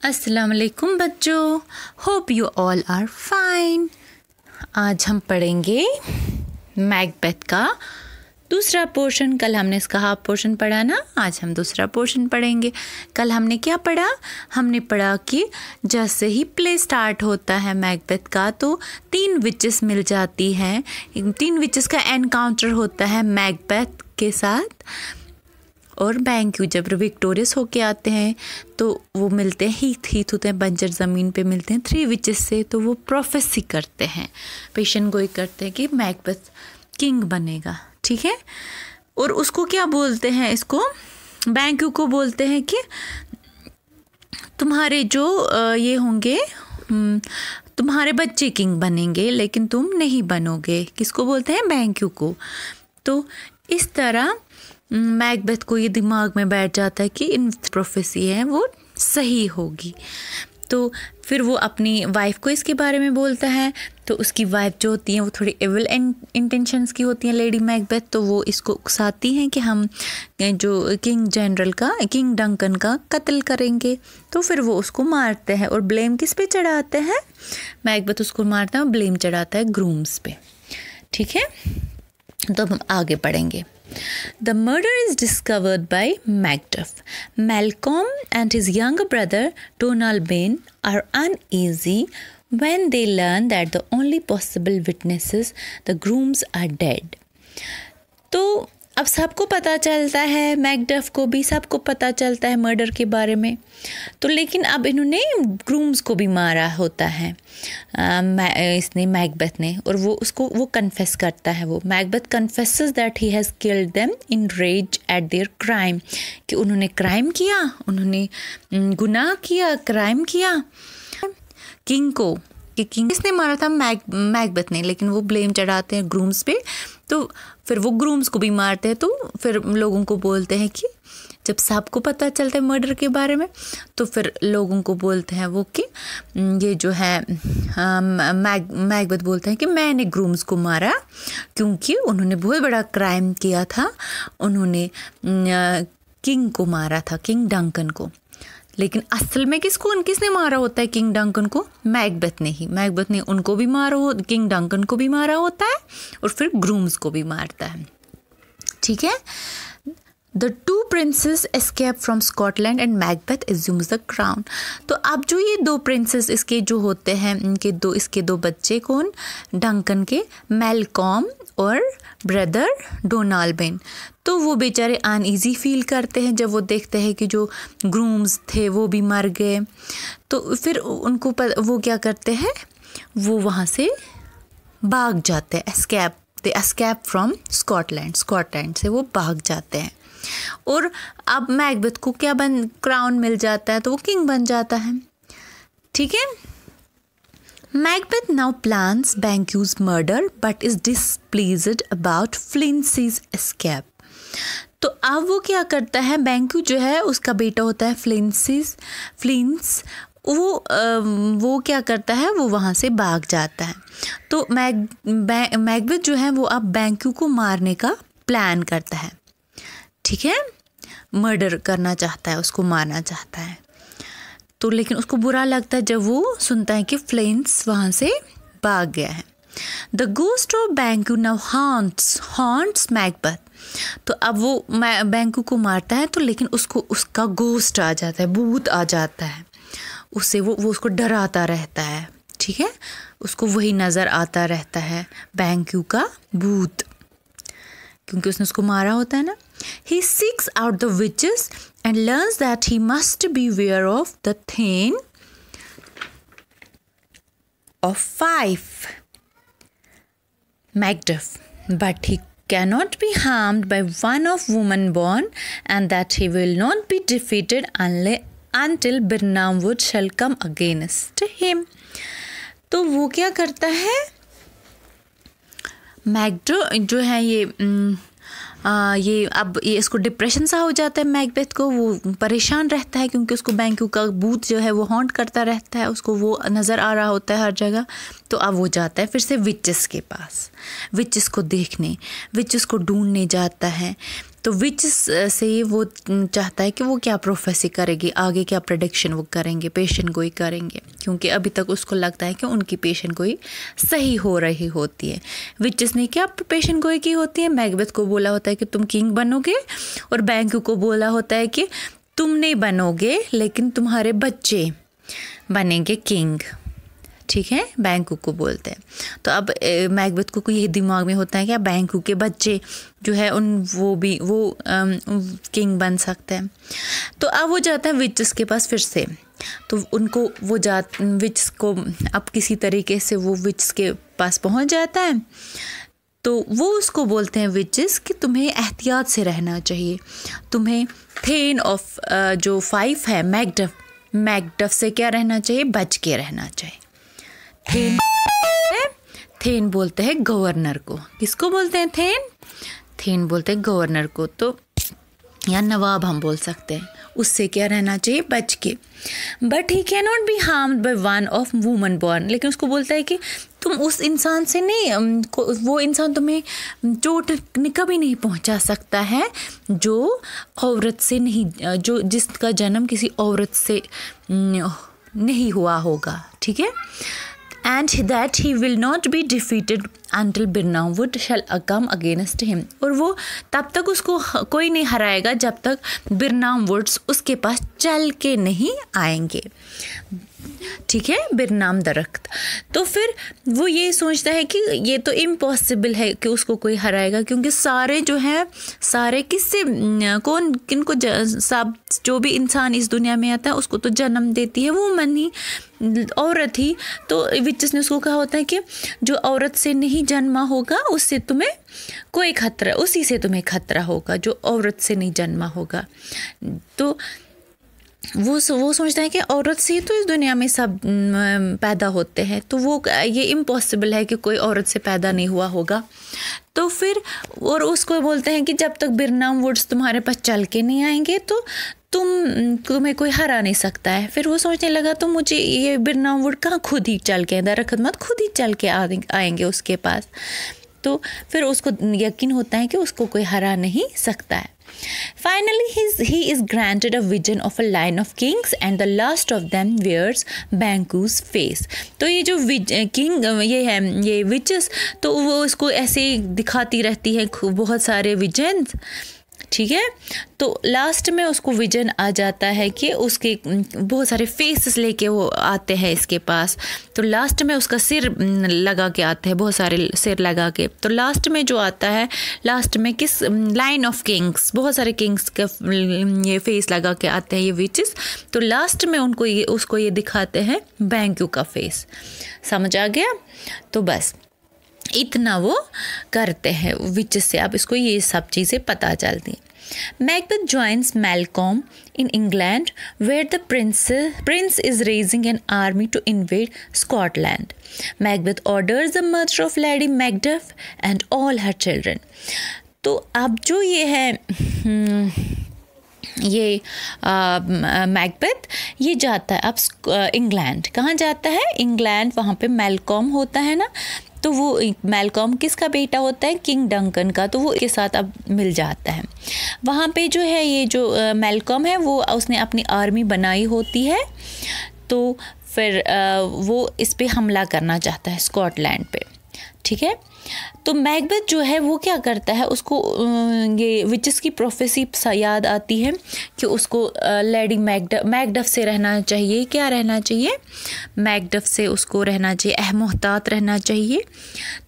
अस्सलाम वालेकुम बच्चों, hope you all are fine. आज हम पढ़ेंगे मैकबेथ का दूसरा पोर्शन। कल हमने इसका हाफ पोर्शन पढ़ा ना, आज हम दूसरा पोर्शन पढ़ेंगे। कल हमने क्या पढ़ा? हमने पढ़ा कि जैसे ही प्ले स्टार्ट होता है मैकबेथ का तो 3 विचेस मिल जाती हैं। 3 विचेस का एनकाउंटर होता है मैकबेथ के साथ। और बैंक्यू जब विक्टोरियस होके आते हैं तो वो मिलते हैं, हीथ होते हैं, बंजर ज़मीन पे मिलते हैं 3 विचेस से। तो वो प्रोफेसी करते हैं, पेशन गोई करते हैं कि मैकबेथ किंग बनेगा, ठीक है। और उसको क्या बोलते हैं, इसको बैंक्यू को बोलते हैं कि तुम्हारे जो ये होंगे, तुम्हारे बच्चे किंग बनेंगे लेकिन तुम नहीं बनोगे। किसको बोलते हैं? बैंक्यू को। तो इस तरह मैकबेथ को ये दिमाग में बैठ जाता है कि इन प्रोफेसी है वो सही होगी। तो फिर वो अपनी वाइफ को इसके बारे में बोलता है। तो उसकी वाइफ जो होती हैं वो थोड़ी एविल इंटेंशंस की होती हैं, लेडी मैकबेथ। तो वो इसको उकसाती हैं कि हम जो किंग डंकन का कत्ल करेंगे। तो फिर वो उसको मारते हैं और ब्लेम किस पे चढ़ाते हैं? मैकबेथ उसको मारता है और ब्लेम चढ़ाता है ग्रूम्स पे, ठीक है। तो हम आगे पढ़ेंगे। The murder is discovered by Macduff. Malcolm and his younger brother Donalbain are uneasy when they learn that the only possible witnesses, the grooms, are dead. तो अब सबको पता चलता है, मैकडफ को भी सबको पता चलता है मर्डर के बारे में। तो लेकिन अब इन्होंने ग्रूम्स को भी मारा होता है इसने, मैकबेथ ने। और वो कन्फेस करता है। वो Macbeth confesses that he has killed them in rage at their crime, कि उन्होंने क्राइम किया, उन्होंने गुनाह किया, क्राइम किया किंग को, कि किंग किसने मारा था? मैकबेथ ने। लेकिन वो ब्लेम चढ़ाते हैं ग्रूम्स पे। तो फिर वो ग्रूम्स को भी मारते हैं। तो फिर लोगों को बोलते हैं कि जब सबको पता चलता है मर्डर के बारे में तो फिर लोगों को बोलते हैं वो कि ये जो है मैकबेथ बोलते हैं कि मैंने ग्रूम्स को मारा क्योंकि उन्होंने बहुत बड़ा क्राइम किया था। उन्होंने किंग को मारा था, किंग डंकन को। लेकिन असल में किसने मारा होता है किंग डंकन को? मैकबेथ ने ही। मैकबेथ ने उनको भी मारा हो, किंग डंकन को भी मारा होता है और फिर ग्रूम्स को भी मारता है, ठीक है। The 2 princes escape from Scotland and Macbeth assumes the crown. तो अब जो ये 2 प्रिंसेस इसके जो होते हैं, इसके दो बच्चे कौन? डंकन के, मैलकॉम और ब्रदर डोनाल्बेन। तो वो बेचारे अनईजी फील करते हैं जब वो देखते हैं कि जो ग्रूम्स थे वो भी मर गए। तो फिर उनको वो क्या करते हैं, वो वहाँ से भाग जाते हैं। दे एस्केप फ्रॉम स्कॉटलैंड से वो भाग जाते हैं। और अब मैकबेथ को क्या क्राउन मिल जाता है, तो वो किंग बन जाता है, ठीक है। Macbeth now plans Banquo's murder but is displeased about Flincy's escape. तो अब वो क्या करता है, बैंक्यू जो है उसका बेटा होता है फ्लिंस, वो क्या करता है, वो वहाँ से भाग जाता है। तो मैकबेथ जो है वो अब बैंक्यू को मारने का प्लान करता है, ठीक है। मर्डर करना चाहता है, उसको मारना चाहता है। तो लेकिन उसको बुरा लगता है जब वो सुनता है कि फ्लिंस वहाँ से भाग गया है। The ghost of BenQ now haunts Macbeth. तो अब वो बैंक्यू को मारता है तो लेकिन उसका गोस्ट आ जाता है, भूत आ जाता है उससे। वो उसको डराता रहता है, ठीक है। उसको वही नज़र आता रहता है, बैंक्यू का भूत, क्योंकि उसने उसको मारा होता है ना। He seeks out the witches and learns that he must beware of the Thane of Fife, Macduff, but he cannot be harmed by one of woman born, and that he will not be defeated until Birnamwood shall come against him. तो वो क्या करता है, Macduff जो है ये अब इसको डिप्रेशन सा हो जाता है मैकबेथ को। वो परेशान रहता है क्योंकि उसको बैंक्यू का भूत जो है वो हॉन्ट करता रहता है, उसको वो नज़र आ रहा होता है हर जगह। तो अब वो जाता है फिर से विचेस के पास, विचेस को देखने, विचेस को ढूंढने जाता है तो विच से वो चाहता है कि वो क्या प्रोफेसी करेगी, आगे क्या प्रेडिक्शन वो करेंगे, पेशेंट गोई करेंगे, क्योंकि अभी तक उसको लगता है कि उनकी पेशेंट गोई सही हो रही होती है। विचेस ने क्या पेशेंट गोई की होती है, मैकबेथ को बोला होता है कि तुम किंग बनोगे, और बैंक्यू को बोला होता है कि तुम नहीं बनोगे लेकिन तुम्हारे बच्चे बनेंगे किंग। ठीक है, बैंक्यू को बोलते हैं। तो अब मैकबेथ को यही दिमाग में होता है कि बैंक्यू के बच्चे जो है वो किंग बन सकते हैं। तो अब वो जाता है विचेस के पास फिर से। तो उनको विचेस को अब किसी तरीके से वो विचेस के पास पहुंच जाता है। तो वो उसको बोलते हैं विचेस कि तुम्हें एहतियात से रहना चाहिए, तुम्हें थेन ऑफ जो 5 है मैकडफ से क्या रहना चाहिए, बच के रहना चाहिए। थेन बोलते हैं गवर्नर को। किसको बोलते हैं? थेन बोलते हैं गवर्नर को, तो या नवाब हम बोल सकते हैं। उससे क्या रहना चाहिए, बच के। But he can not be harmed by one of woman born. लेकिन उसको बोलता है कि तुम उस इंसान से नहीं, वो इंसान तुम्हें चोट कभी नहीं पहुंचा सकता है जो औरत से नहीं, जो जिसका जन्म किसी औरत से नहीं हुआ होगा। ठीक है, and that he will not be defeated until Birnamwood shall come against him। और वो तब तक उसको कोई नहीं हराएगा जब तक बिरनामवुड्स उसके पास चल के नहीं आएंगे। ठीक है, बिरनाम दरख्त। तो फिर वो ये सोचता है कि ये तो इम्पॉसिबल है कि उसको कोई हराएगा, क्योंकि सारे जो हैं, सारे किससे किनको सब जो भी इंसान इस दुनिया में आता है उसको तो जन्म देती है वो मन ही, औरत ही। तो विचेस ने उसको कहा होता है कि जो औरत से नहीं जन्मा होगा उससे तुम्हें कोई खतरा, उसी से तुम्हें खतरा होगा जो औरत से नहीं जन्मा होगा। तो वो सोचता है कि औरत से तो इस दुनिया में सब पैदा होते हैं, तो वो ये इम्पॉसिबल है कि कोई औरत से पैदा नहीं हुआ होगा। तो फिर और उसको बोलते हैं कि जब तक बिरनामवुड्स तुम्हारे पास चल के नहीं आएंगे तो तुम्हें कोई हरा नहीं सकता है। फिर वो सोचने लगा तो मुझे ये बिरनामवुड कहाँ खुद ही चल के, दरख्त मत खुद ही चल के आएंगे उसके पास। तो फिर उसको यकीन होता है कि उसको कोई हरा नहीं सकता है। Finally, he is granted a vision of a line of kings and the last of them wears Banquo's face। तो ये जो किंग ये है, ये विचेस, तो वो इसको ऐसे दिखाती रहती है बहुत सारे विजन्स। ठीक है, तो लास्ट में उसको विजन आ जाता है कि उसके बहुत सारे फेसेस लेके वो आते हैं इसके पास। तो लास्ट में उसका सिर लगा के आते हैं, बहुत सारे सिर लगा के। तो लास्ट में जो आता है, लास्ट में किस लाइन ऑफ किंग्स, बहुत सारे किंग्स का ये फेस लगा के आते हैं ये विचेस। तो लास्ट में उसको ये दिखाते हैं बैंक्यू का फेस। समझ आ गया? तो बस इतना वो करते हैं विचेस से। अब इसको ये सब चीज़ें पता चलती। Macbeth joins Malcolm in England, where the prince is raising an army to invade Scotland. Macbeth orders the murder of Lady Macduff and all her children. तो अब जो ये है ये मैकबेथ ये जाता है अब इंग्लैंड। कहाँ जाता है? इंग्लैंड। वहाँ पे मैलकॉम होता है ना, तो वो मैलकॉम किसका बेटा होता है? किंग डंकन का। तो वो के साथ अब मिल जाता है। वहाँ पे जो है ये जो मैलकॉम है वो उसने अपनी आर्मी बनाई होती है, तो फिर वो इस पे हमला करना चाहता है स्कॉटलैंड पे। ठीक है, तो मैकबेथ जो है वो क्या करता है, उसको ये विचेस की प्रोफेसी याद आती है कि उसको लेडी मैकडफ से रहना चाहिए। क्या रहना चाहिए? मैकडफ से उसको रहना चाहिए, मोहतात रहना चाहिए।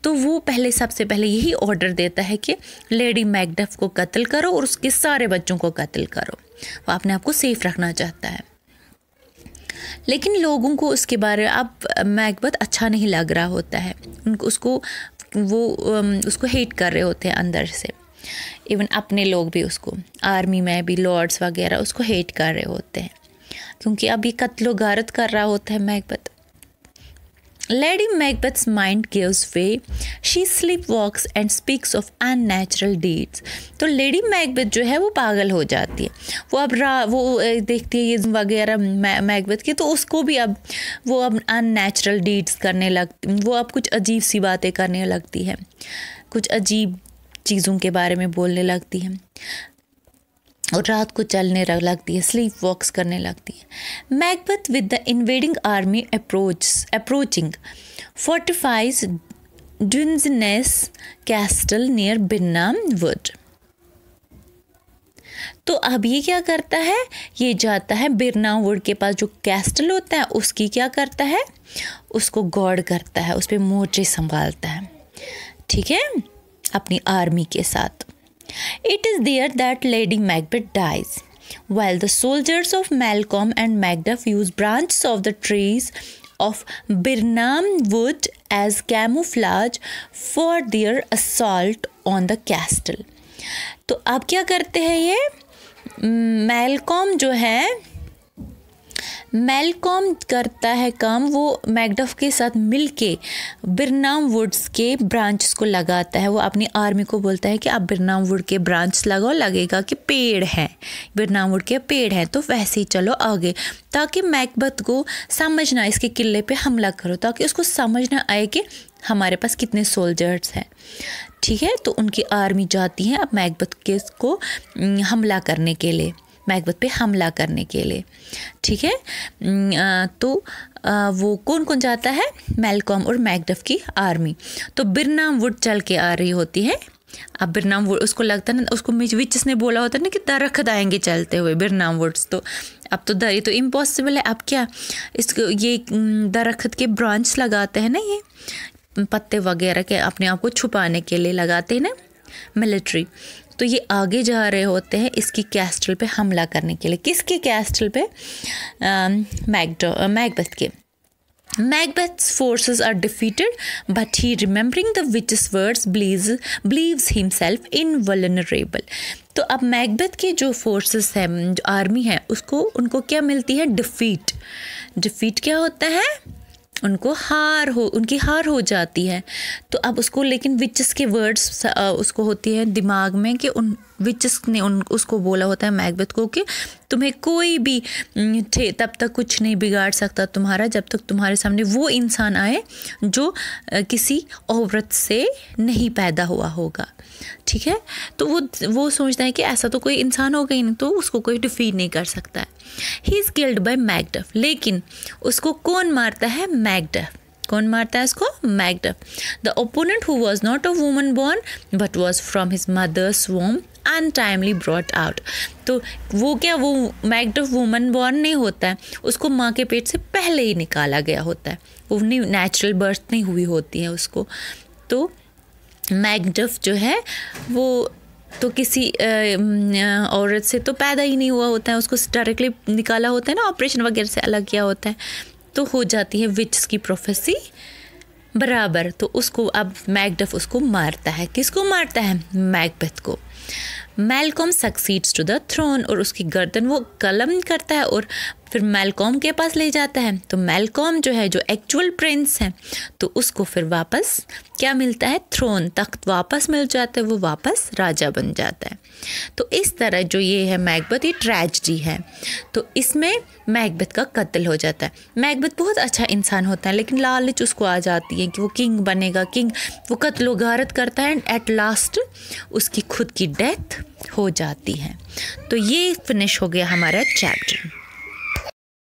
तो वो सबसे पहले यही ऑर्डर देता है कि लेडी मैकडफ को कत्ल करो और उसके सारे बच्चों को कत्ल करो। वो अपने आप को सेफ रखना चाहता है। लेकिन लोगों को उसके बारे में अब मैकबेथ अच्छा नहीं लग रहा होता है। उसको हेट कर रहे होते हैं अंदर से। इवन अपने लोग भी उसको, आर्मी में भी लॉर्ड्स वगैरह उसको हेट कर रहे होते हैं, क्योंकि अब ये कत्लो गारत कर रहा होता है Macbeth. Lady Macbeth's mind gives way. She sleepwalks and speaks of unnatural deeds. तो लेडी मैकबेथ जो है वो पागल हो जाती है। वो अब वो देखती है ये वगैरह मैकबेथ की, तो उसको भी अब अननेचुरल डीड्स करने लगती, वो अब कुछ अजीब सी बातें करने लगती है, कुछ अजीब चीज़ों के बारे में बोलने लगती है और रात को चलने लगती है, स्लीप वॉक्स करने लगती है। Macbeth with the invading army approaching fortifies Dunsinane castle near Birnam wood. तो अब ये क्या करता है, ये जाता है बिरनाम वुड के पास जो कैस्टल होता है उसकी क्या करता है, उसको गार्ड करता है, उस पर मोर्चे संभालता है, ठीक है, अपनी आर्मी के साथ। It is there that Lady Macbeth dies, while the soldiers of Malcolm and Macduff use branches of the trees of Birnam Wood as camouflage for their assault on the castle. तो अब क्या करते हैं ये Malcolm करता है काम, वो मैकडफ के साथ मिलके बिरनाम वुड्स के ब्रांचेस को लगाता है। वो अपनी आर्मी को बोलता है कि आप बिरनाम वुड के ब्रांच लगाओ, लगेगा कि पेड़ हैं, बिरनाम वुड के पेड़ हैं, तो वैसे ही चलो आगे, ताकि मैकबेथ को समझ ना, इसके किले पे हमला करो, ताकि उसको समझ ना आए कि हमारे पास कितने सोल्जर्स हैं, ठीक है। तो उनकी आर्मी जाती है अब मैकबेथ को हमला करने के लिए, मैकबेथ पे हमला करने के लिए, ठीक है। तो वो कौन कौन जाता है, मैलकॉम और मैकडफ की आर्मी। तो बिरनाम वुड चल के आ रही होती है। अब बिरनाम वुड, उसको लगता है ना, उसको विचेस ने बोला होता है ना कि दरख्त आएंगे चलते हुए बिरनाम वुड्स, तो अब तो ये तो इम्पॉसिबल है। अब क्या इसको ये दरख्त के ब्रांच लगाते हैं ना, ये पत्ते वगैरह के अपने आप को छुपाने के लिए लगाते हैं ना मिलिट्री। तो ये आगे जा रहे होते हैं इसकी कैस्टल पे हमला करने के लिए। किसके कैस्टल पे, मैकबेथ के। Macbeth's forces are defeated, but he, remembering the witch's words, believes himself invulnerable. तो अब मैकबेथ के जो फोर्सेस हैं, जो आर्मी है, उनको क्या मिलती है, डिफीट क्या होता है, उनकी हार हो जाती है। तो अब उसको, लेकिन विचेस के वर्ड्स उसको होती है दिमाग में कि उन विचेस ने उसको बोला होता है मैकबेथ को कि तुम्हें कोई भी तब तक कुछ नहीं बिगाड़ सकता तुम्हारा, जब तक तुम्हारे सामने वो इंसान आए जो किसी औरत से नहीं पैदा हुआ होगा, ठीक है। तो वो सोचता है कि ऐसा तो कोई इंसान होगा ही नहीं, तो उसको कोई डिफीट नहीं कर सकता है। He is killed by Macduff, लेकिन उसको कौन मारता है, मैकडफ। कौन मारता है उसको, Macduff. The opponent who was not a woman born but was from his mother's womb untimely brought out. तो वो मैकडफ वुमन बॉर्न नहीं होता है, उसको माँ के पेट से पहले ही निकाला गया होता है, वो नहीं, नेचुरल बर्थ नहीं हुई होती है उसको। तो मैकडफ जो है वो तो किसी औरत से तो पैदा ही नहीं हुआ होता है, उसको डायरेक्टली निकाला होता है ना, ऑपरेशन वगैरह से अलग किया होता है, तो हो जाती है विच की प्रोफेसी बराबर। तो उसको अब मैकडफ उसको मारता है। किसको मारता है, मैकबेथ को। Malcolm succeeds to the throne, और उसकी गर्दन वो कलम करता है और फिर मैलकॉम के पास ले जाता है। तो मैलकॉम जो है, जो एक्चुअल प्रिंस है, तो उसको फिर वापस क्या मिलता है, थ्रोन, तख्त वापस मिल जाता है, वो वापस राजा बन जाता है। तो इस तरह जो ये है मैकबेथ, ये ट्रेजेडी है। तो इसमें मैकबेथ का कत्ल हो जाता है। मैकबेथ बहुत अच्छा इंसान होता है, लेकिन लालच उसको आ जाती है कि वो किंग बनेगा, किंग, वो कत्ल व गारत करता है, एट लास्ट उसकी खुद की डेथ हो जाती है। तो ये फिनिश हो गया हमारा चैप्टर।